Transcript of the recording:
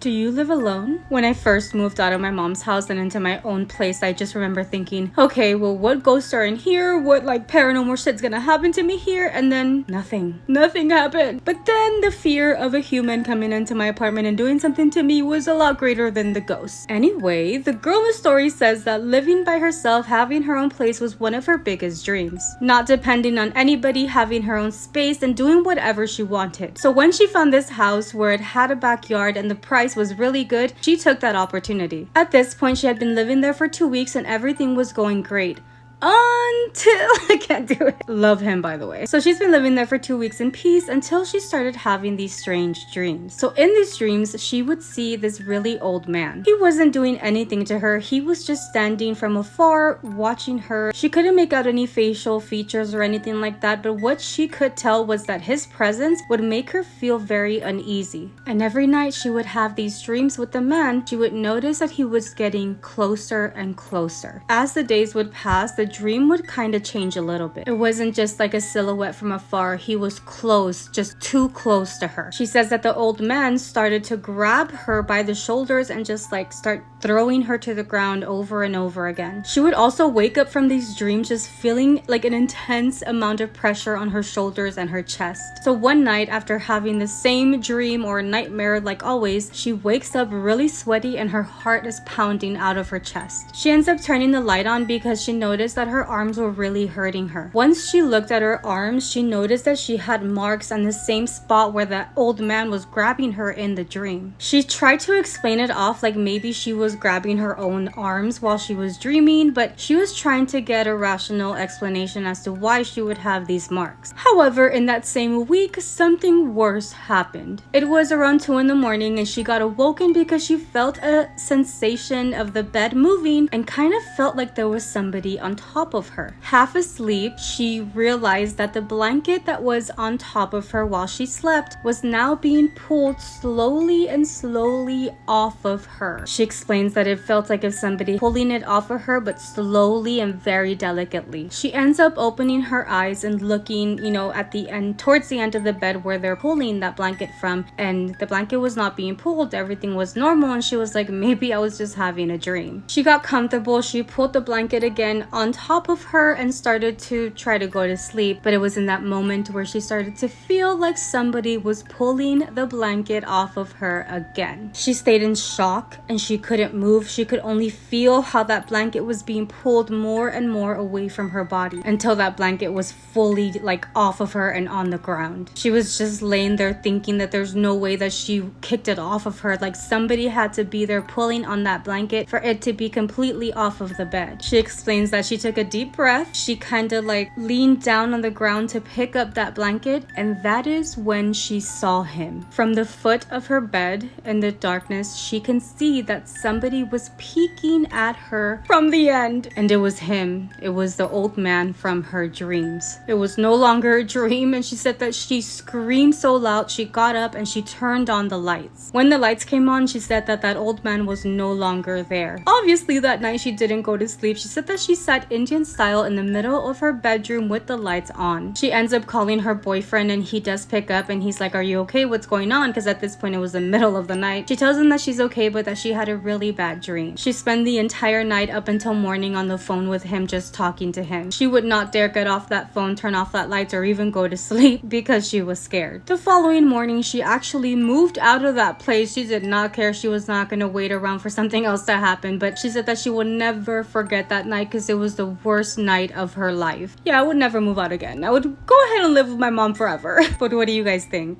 Do you live alone? When I first moved out of my mom's house and into my own place, I just remember thinking, okay, well, what ghosts are in here? What like paranormal shit's gonna happen to me here? And then nothing. Nothing happened. But then the fear of a human coming into my apartment and doing something to me was a lot greater than the ghosts. Anyway, the girl in the story says that living by herself, having her own place was one of her biggest dreams. Not depending on anybody, having her own space and doing whatever she wanted. So when she found this house where it had a backyard and the price was really good, she took that opportunity. At this point, she had been living there for 2 weeks and everything was going great. Until I can't do it. Love him, by the way. So she's been living there for 2 weeks in peace until she started having these strange dreams. So in these dreams, she would see this really old man. He wasn't doing anything to her. He was just standing from afar watching her. She couldn't make out any facial features or anything like that, but what she could tell was that his presence would make her feel very uneasy. And every night she would have these dreams with the man, she would notice that he was getting closer and closer. As the days would pass, the dream would kind of change a little bit. It wasn't just like a silhouette from afar. He was close, just too close to her. She says that the old man started to grab her by the shoulders and just like start throwing her to the ground over and over again. She would also wake up from these dreams just feeling like an intense amount of pressure on her shoulders and her chest. So one night, after having the same dream or nightmare like always, she wakes up really sweaty and her heart is pounding out of her chest. She ends up turning the light on because she noticed that her arms were really hurting her. Once she looked at her arms, she noticed that she had marks on the same spot where the old man was grabbing her in the dream. She tried to explain it off like maybe she was grabbing her own arms while she was dreaming, but she was trying to get a rational explanation as to why she would have these marks. However, in that same week, something worse happened. It was around 2 in the morning and she got awoken because she felt a sensation of the bed moving and kind of felt like there was somebody on top of her. Half asleep, she realized that the blanket that was on top of her while she slept was now being pulled slowly and slowly off of her. She explains that it felt like if somebody pulling it off of her, but slowly and very delicately. She ends up opening her eyes and looking, at the end, towards the end of the bed where they're pulling that blanket from, and the blanket was not being pulled. Everything was normal, and she was like, maybe I was just having a dream. She got comfortable. She pulled the blanket again on top of her and started to try to go to sleep, but it was in that moment where she started to feel like somebody was pulling the blanket off of her again. She stayed in shock and she couldn't move. She could only feel how that blanket was being pulled more and more away from her body until that blanket was fully like off of her and on the ground. She was just laying there thinking that there's no way that she kicked it off of her. Like somebody had to be there pulling on that blanket for it to be completely off of the bed. She explains that she took a deep breath. She kind of like leaned down on the ground to pick up that blanket, and that is when she saw him. From the foot of her bed in the darkness, she can see that somebody was peeking at her from the end, and it was him. It was the old man from her dreams. It was no longer a dream, and she said that she screamed so loud she got up and she turned on the lights. When the lights came on, she said that that old man was no longer there. Obviously that night she didn't go to sleep. She said that she sat Indian style in the middle of her bedroom with the lights on. She ends up calling her boyfriend and he does pick up and he's like, are you okay? What's going on? Because at this point it was the middle of the night. She tells him that she's okay, but that she had a really bad dream. She spent the entire night up until morning on the phone with him, just talking to him. She would not dare get off that phone, turn off that lights, or even go to sleep because she was scared. The following morning, she actually moved out of that place. She did not care. She was not going to wait around for something else to happen, but she said that she would never forget that night because it was the worst night of her life. Yeah, I would never move out again. I would go ahead and live with my mom forever. But what do you guys think?